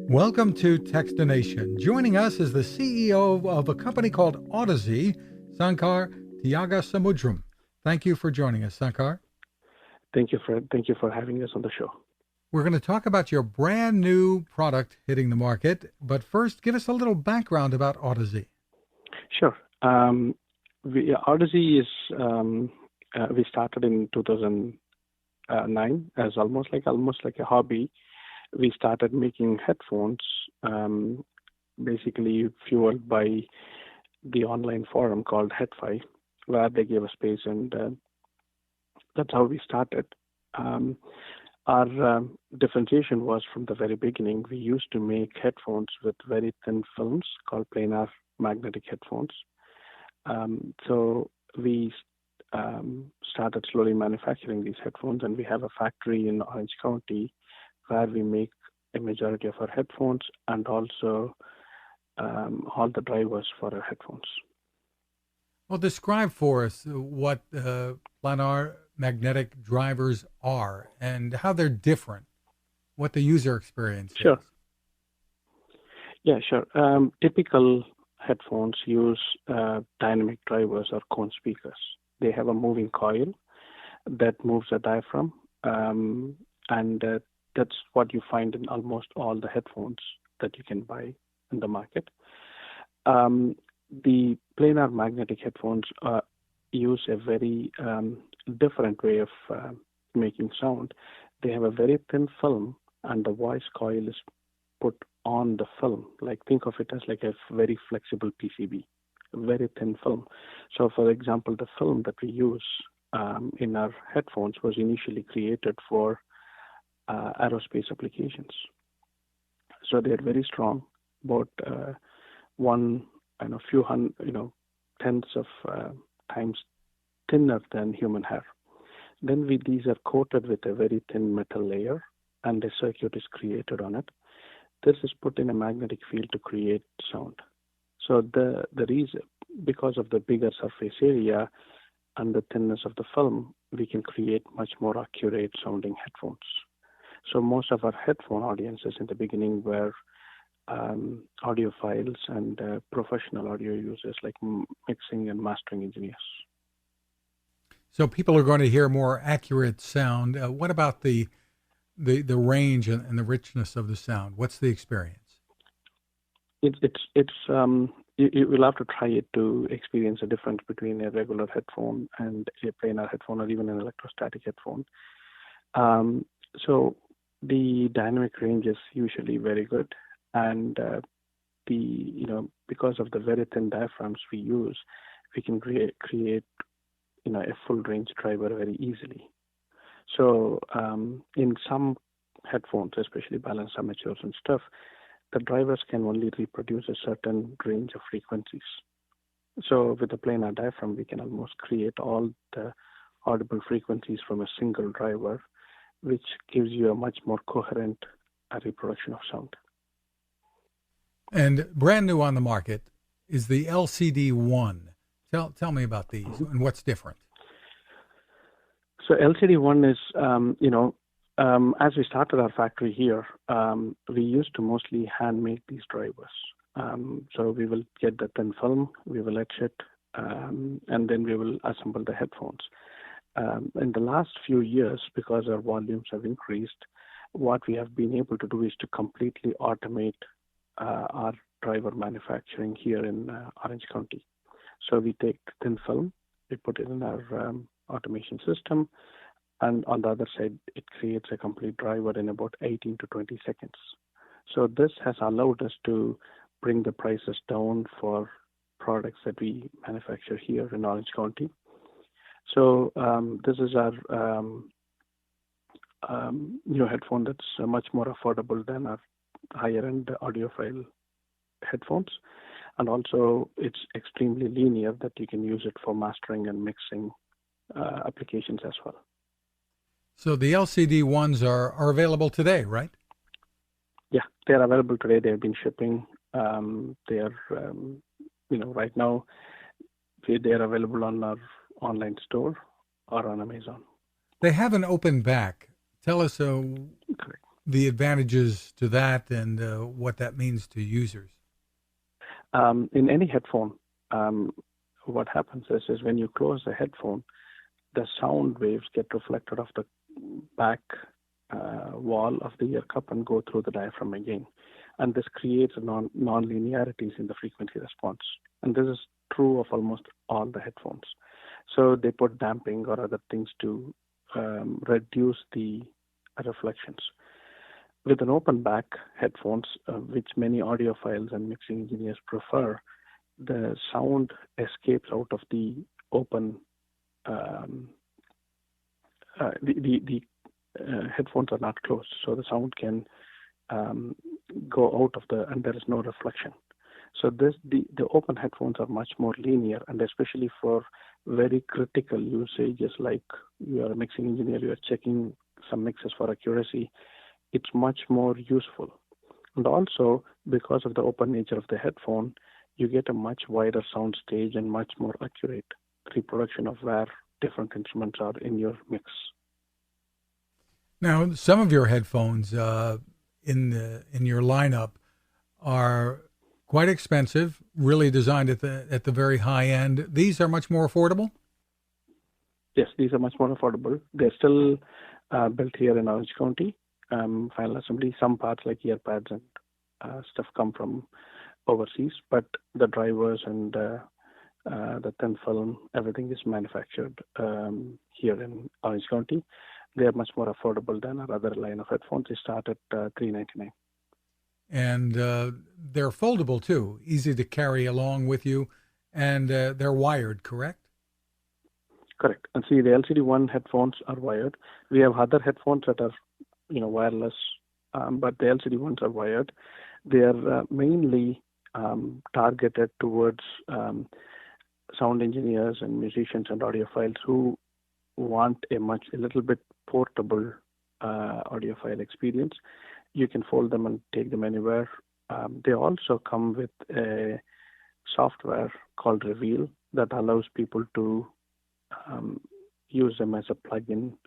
Welcome to Techstination. Joining us is the CEO of a company called Audeze, Sankar Thaigasamudram. Thank you for joining us, Sankar. Thank you, Fred. Thank you for having us on the show. We're going to talk about your brand new product hitting the market, but first, give us a little background about Audeze. Sure. Audeze is we started in 2009 as almost like a hobby. We started making headphones, basically fueled by the online forum called HeadFi, where they gave a space, and that's how we started. Our differentiation was from the very beginning. We used to make headphones with very thin films called planar magnetic headphones. So we started slowly manufacturing these headphones, and we have a factory in Orange County where we make a majority of our headphones and also all the drivers for our headphones. Well, describe for us what planar magnetic drivers are and how they're different, what the user experience Sure. is. Yeah, sure. Typical headphones use dynamic drivers or cone speakers. They have a moving coil that moves the diaphragm, and that's what you find in almost all the headphones that you can buy in the market. The planar magnetic headphones use a very different way of making sound. They have a very thin film, and the voice coil is put on the film. Like, think of it as like a very flexible PCB, a very thin film. So, for example, the film that we use in our headphones was initially created for aerospace applications. So they're very strong, about few hundred, tens of times thinner than human hair. Then these are coated with a very thin metal layer, and a circuit is created on it. This is put in a magnetic field to create sound. So the reason, because of the bigger surface area and the thinness of the film, we can create much more accurate sounding headphones. So most of our headphone audiences in the beginning were audiophiles and professional audio users, like mixing and mastering engineers. So people are going to hear more accurate sound. What about the range and the richness of the sound? What's the experience? You will have to try it to experience a difference between a regular headphone and a planar headphone, or even an electrostatic headphone. So the dynamic range is usually very good, and because of the very thin diaphragms we use, we can create a full range driver very easily. So in some headphones, especially balanced amateurs and stuff, the drivers can only reproduce a certain range of frequencies. So with the planar diaphragm, we can almost create all the audible frequencies from a single driver, which gives you a much more coherent reproduction of sound. And brand new on the market is the LCD-1. Tell me about these and what's different. So LCD-1 is, as we started our factory here, we used to mostly hand make these drivers. So we will get the thin film, we will etch it, and then we will assemble the headphones. In the last few years, because our volumes have increased, what we have been able to do is to completely automate our driver manufacturing here in Orange County. So we take thin film, we put it in our automation system, and on the other side, it creates a complete driver in about 18 to 20 seconds. So this has allowed us to bring the prices down for products that we manufacture here in Orange County. So this is our new headphone that's much more affordable than our higher-end audiophile headphones. And also, it's extremely linear that you can use it for mastering and mixing applications as well. So the LCD ones are available today, right? Yeah, they're available today. They've been shipping. They're, right now, they're available on our online store or on Amazon. They have an open back. Tell us Correct. the advantages to that and what that means to users? In any headphone, what happens is when you close the headphone, the sound waves get reflected off the back wall of the ear cup and go through the diaphragm again. And this creates non-linearities in the frequency response. And this is true of almost all the headphones. So they put damping or other things to reduce the reflections. With an open back headphones, which many audiophiles and mixing engineers prefer, the sound escapes out of the open. The headphones are not closed, so the sound can go out of and there is no reflection. So the open headphones are much more linear, and especially for very critical usages like you are a mixing engineer, you are checking some mixes for accuracy, it's much more useful. And also, because of the open nature of the headphone, you get a much wider sound stage and much more accurate reproduction of where different instruments are in your mix. Now, some of your headphones in your lineup are quite expensive, really designed at the very high end. These are much more affordable? Yes, these are much more affordable. They're still built here in Orange County. Final assembly, some parts like ear pads and stuff come from overseas, but the drivers and the thin film, everything is manufactured here in Orange County. They are much more affordable than our other line of headphones. They start at $399. And they're foldable too, easy to carry along with you, and they're wired, correct? Correct. And see, the LCD-1 headphones are wired. We have other headphones that are, wireless, but the LCD-1s are wired. They are mainly targeted towards sound engineers and musicians and audiophiles who want a little bit portable audiophile experience. You can fold them and take them anywhere. They also come with a software called Reveal that allows people to use them as a plugin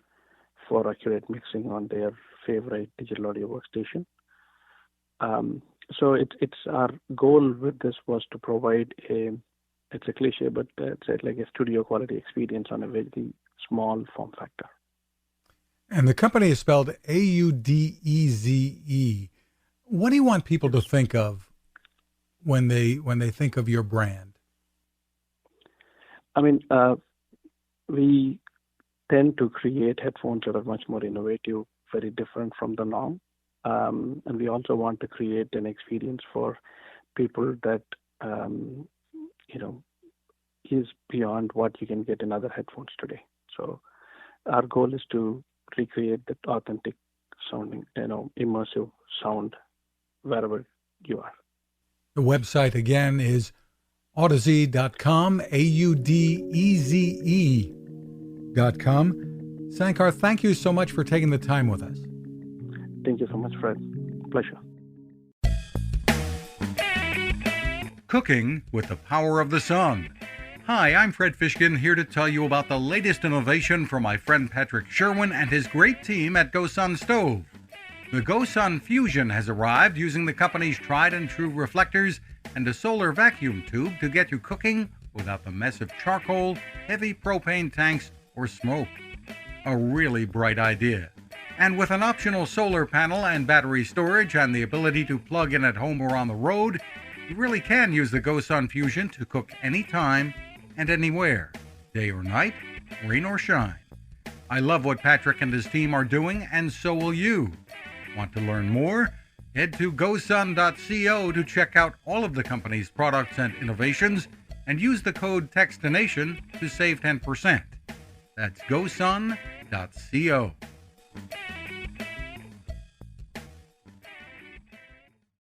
for accurate mixing on their favorite digital audio workstation. So it's our goal with this was to provide it's a cliche, but it's like a studio quality experience on a very small form factor. And the company is spelled Audeze. What do you want people to think of when they think of your brand? I mean, we tend to create headphones that are much more innovative, very different from the norm. And we also want to create an experience for people that, is beyond what you can get in other headphones today. So our goal is to recreate that authentic sounding, immersive sound wherever you are. The website again is Audeze.com, Audeze.com. Sankar, thank you so much for taking the time with us. Thank you so much, Fred. Pleasure. Cooking with the power of the sun. Hi, I'm Fred Fishkin, here to tell you about the latest innovation from my friend Patrick Sherwin and his great team at GoSun Stove. The GoSun Fusion has arrived using the company's tried and true reflectors and a solar vacuum tube to get you cooking without the mess of charcoal, heavy propane tanks, or smoke. A really bright idea. And with an optional solar panel and battery storage and the ability to plug in at home or on the road, you really can use the GoSun Fusion to cook anytime and anywhere, day or night, rain or shine. I love what Patrick and his team are doing, and so will you. Want to learn more? Head to gosun.co to check out all of the company's products and innovations, and use the code Techstination to save 10%. That's gosun.co.